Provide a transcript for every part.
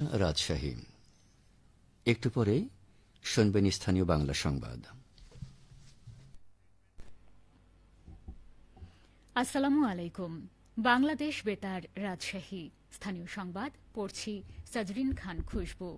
রাজশাহী। একটু পরেই শুনবেন স্থানীয় বাংলা সংবাদ। আসসালামু আলাইকুম। বাংলাদেশ বেতার রাজশাহী স্থানীয় সংবাদ পড়ছি সাজরিন খান খুশবু।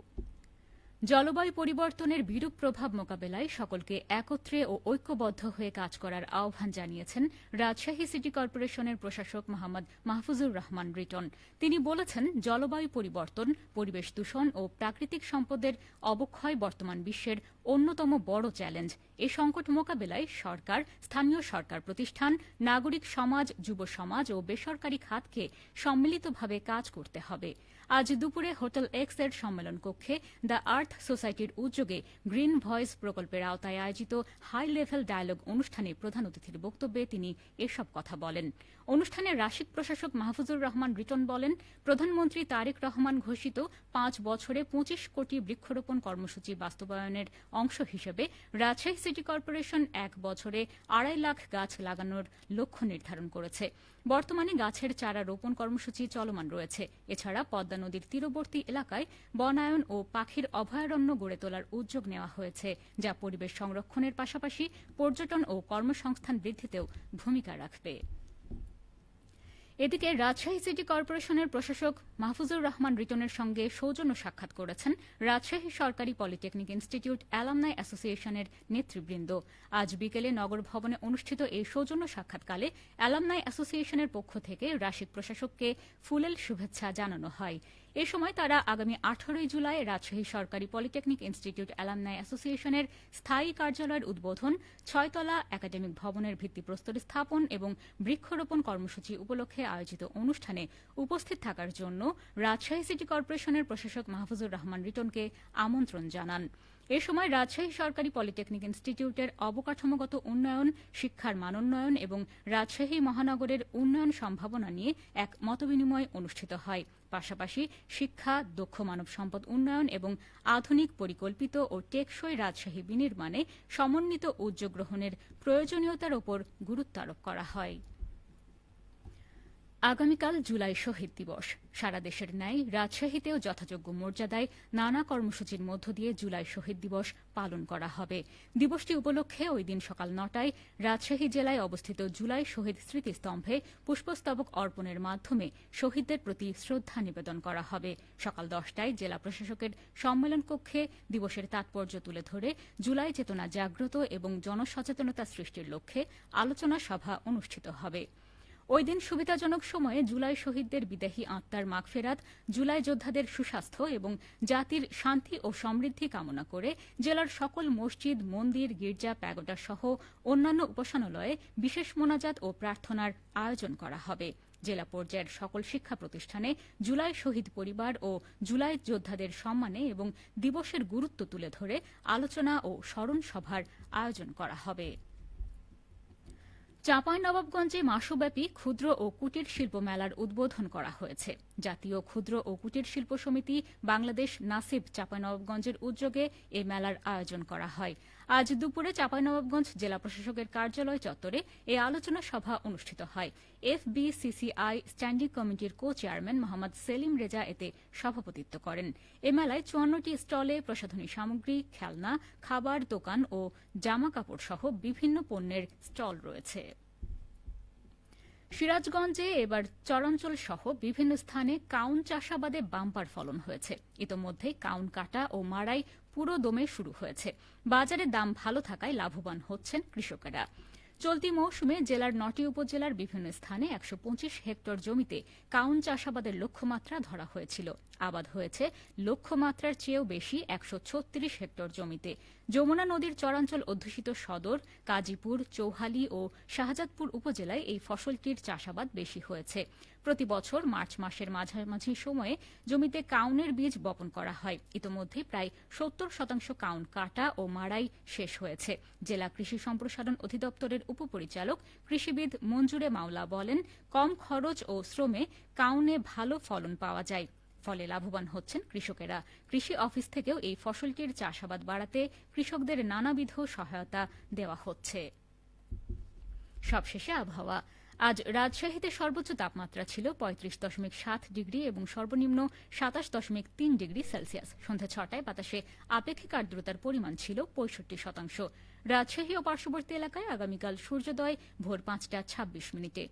জলবায়ু পরিবর্তনের বিরূপ প্রভাব মোকাবেলায় সকলকে একত্রে ও ঐক্যবদ্ধ হয়ে কাজ করার আহ্বান জানিয়েছেন রাজশাহী সিটি কর্পোরেশনের প্রশাসক মোহাম্মদ মাহফুজুর রহমান রিটন। তিনি বলেছেন, জলবায়ু পরিবর্তন, পরিবেশ দূষণ ও প্রাকৃতিক সম্পদের অবক্ষয় বর্তমান বিশ্বের অন্যতম বড় চ্যালেঞ্জ। এ সংকট মোকাবেলায় সরকার, স্থানীয় সরকার প্রতিষ্ঠান, নাগরিক সমাজ, যুব সমাজ ও বেসরকারি খাতকে সম্মিলিতভাবে কাজ করতে হবে। আজ দুপুরে হোটেল এক্স এর সম্মেলন কক্ষে দ্য আর্থ সোসাইটির উদ্যোগে গ্রিন ভয়েস প্রকল্পের আওতায় আয়োজিত হাই লেভেল ডায়ালগ অনুষ্ঠানে প্রধান অতিথির বক্তব্যে তিনি এসব কথা বলেন। অনুষ্ঠানে রাশিদ প্রশাসক মাহফুজুর রহমান রিটন বলেন, প্রধানমন্ত্রী তারেক রহমান ঘোষিত 5 বছরে 25 কোটি বৃক্ষরোপণ কর্মসূচি বাস্তবায়নের অংশ হিসেবে রাজশাহী সিটি কর্পোরেশন 1 বছরে 2.5 লাখ গাছ লাগানোর লক্ষ্য নির্ধারণ করেছে। বর্তমানে গাছের চারা রোপণ কর্মসূচি চলমান রয়েছে। এছাড়া পদ্মা নদীর তীরবর্তী এলাকায় বনায়ন ও পাখির অভয়ারণ্য গড়ে তোলার উদ্যোগ নেওয়া হয়েছে, যা পরিবেশ সংরক্ষণের পাশাপাশি পর্যটন ও কর্মসংস্থান বৃদ্ধিতেও ভূমিকা রাখবে। এদিকে রাজশাহী সিটি কর্পোরেশনের প্রশাসক মাহফুজুর রহমান রিটনের সঙ্গে সৌজন্য সাক্ষাৎ করেছেন রাজশাহী সরকারি পলিটেকনিক ইনস্টিটিউট অ্যালামনাই অ্যাসোসিয়েশনের নেতৃবৃন্দ। আজ বিকেলে নগর ভবনে অনুষ্ঠিত এই সৌজন্য সাক্ষাৎকালে অ্যালামনাই অ্যাসোসিয়েশনের পক্ষ থেকে রাশিদ প্রশাসককে ফুলেল শুভেচ্ছা জানানো হয়। এ সময় তারা আগামী 18 জুলাই রাজশাহী সরকারি পলিটেকনিক ইনস্টিটিউট অ্যালামনাই অ্যাসোসিয়েশনের স্থায়ী কার্যালয়ের উদ্বোধন, 6তলা একাডেমিক ভবনের ভিত্তিপ্রস্তর স্থাপন এবং বৃক্ষরোপণ কর্মসূচি উপলক্ষে আয়োজিত অনুষ্ঠানে উপস্থিত থাকার জন্য রাজশাহী সিটি কর্পোরেশনের প্রশাসক মাহফুজুর রহমান রিটনকে আমন্ত্রণ জানান। এ সময় রাজশাহী সরকারি পলিটেকনিক ইনস্টিটিউটের অবকাঠামোগত উন্নয়ন, শিক্ষার মানোন্নয়ন এবং রাজশাহী মহানগরের উন্নয়ন সম্ভাবনা নিয়ে এক মতবিনিময় অনুষ্ঠিত হয়। পাশাপাশি শিক্ষা, দক্ষ মানব সম্পদ উন্নয়ন এবং আধুনিক, পরিকল্পিত ও টেকসই রাজশাহী বিনির্মাণে সমন্বিত উদ্যোগ গ্রহণের প্রয়োজনীয়তার ওপর গুরুত্ব আরোপ করা হয়। আগামীকাল জুলাই শহীদ দিবস। সারা দেশের ন্যায় রাজশাহীতেও যথাযোগ্য মর্যাদায় নানা কর্মসূচির মধ্য দিয়ে জুলাই শহীদ দিবস পালন করা হবে। দিবসটি উপলক্ষে ওই দিন সকাল 9টায় রাজশাহী জেলায় অবস্থিত জুলাই শহীদ স্মৃতিস্তম্ভে পুষ্পস্তবক অর্পণের মাধ্যমে শহীদদের প্রতি শ্রদ্ধা নিবেদন করা হবে। সকাল 10টায় জেলা প্রশাসকের সম্মেলন কক্ষে দিবসের তাৎপর্য তুলে ধরে জুলাই চেতনা জাগ্রত এবং জনসচেতনতা সৃষ্টির লক্ষ্যে আলোচনা সভা অনুষ্ঠিত হবে। ওই দিন সুবিধাজনক সময়ে জুলাই শহীদদের বিদেহী আত্মার মাগফেরাত, জুলাই যোদ্ধাদের সুস্বাস্থ্য এবং জাতির শান্তি ও সমৃদ্ধি কামনা করে জেলার সকল মসজিদ, মন্দির, গির্জা, প্যাগোডা সহ অন্যান্য উপাসনালয়ে বিশেষ মোনাজাত ও প্রার্থনার আয়োজন করা হবে। জেলা পর্যায়ের সকল শিক্ষা প্রতিষ্ঠানে জুলাই শহীদ পরিবার ও জুলাই যোদ্ধাদের সম্মানে এবং দিবসের গুরুত্ব তুলে ধরে আলোচনা ও স্মরণ সভার আয়োজন করা হবে। চাঁপাইনবাবগঞ্জে মাসব্যাপী ক্ষুদ্র ও কুটির শিল্প মেলার উদ্বোধন করা হয়েছে। জাতীয় ক্ষুদ্র ও কুটির শিল্প সমিতি বাংলাদেশ নাসিব চাঁপাইনবাবগঞ্জের উদ্যোগে এ মেলার আয়োজন করা হয়। আজ দুপুরে চাঁপাইনবাবগঞ্জ জেলা প্রশাসকের কার্যালয় চত্বরে এ আলোচনা সভা অনুষ্ঠিত হয়। FBCCI স্ট্যান্ডিং কমিটির কো চেয়ারম্যান মোহাম্মদ সেলিম রেজা এতে সভাপতিত্ব করেন। এ মেলায় 54টি স্টলে প্রসাধনী সামগ্রী, খেলনা, খাবার দোকান ও জামা কাপড় সহ বিভিন্ন পণ্যের স্টল রয়েছে। সিরাজগঞ্জে এবার চরাঞ্চল সহ বিভিন্ন স্থানে কাউন চাষাবাদে বাম্পার ফলন হয়েছে। ইতোমধ্যে কাউন কাটা ও মাড়াই পুরো দমে শুরু হয়েছে। বাজারে দাম ভালো থাকায় লাভবান হচ্ছেন কৃষকেরা। চলতি মৌসুমে জেলার 9টি উপজেলার বিভিন্ন স্থানে 125 হেক্টর জমিতে কাউন চাষাবাদের লক্ষ্যমাত্রা ধরা হয়েছিল। আবাদ হয়েছে লক্ষ্যমাত্রার চেয়েও বেশি 136 হেক্টর জমিতে। যমুনা নদীর চরাঞ্চল অধ্যুষিত সদর, কাজীপুর, চৌহালি ও শাহজাদপুর উপজেলায় এই ফসলটির চাষাবাদ বেশি হয়েছে। প্রতি বছর মার্চ মাসের মাঝামাঝি সময়ে জমিতে কাউনের বীজ বপন করা হয়। ইতোমধ্যে প্রায় 70% কাউন কাটা ও মাড়াই শেষ হয়েছে। জেলা কৃষি সম্প্রসারণ অধিদপ্তরের উপপরিচালক কৃষিবিদ মঞ্জুরে মাওলা বলেন, কম খরচ ও শ্রমে কাউনে ভালো ফলন পাওয়া যায়। ফলে লাভবান হচ্ছেন কৃষকেরা। কৃষি অফিস থেকেও এই ফসলটির চাষাবাদ বাড়াতে কৃষকদের নানাবিধ সহায়তা দেওয়া হচ্ছে। সবশেষে আবহাওয়া। আজ রাজশাহীতে সর্বোচ্চ তাপমাত্রা ছিল ৩৫.৭ ডিগ্রি এবং সর্বনিম্ন ২৭.৩ ডিগ্রি সেলসিয়াস। সন্ধ্যা ৬টায় বাতাসে আপেক্ষিক আর্দ্রতার পরিমাণ ছিল ৬৫%। রাজশাহী ও পার্শ্ববর্তী এলাকায় আগামীকাল সূর্যোদয় ভোর ৫টা ২৬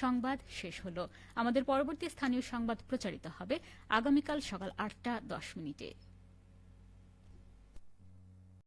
সংবাদ শেষ হল। আমাদের পরবর্তী স্থানীয় সংবাদ প্রচারিত হবে আগামীকাল সকাল ৮টা ১০।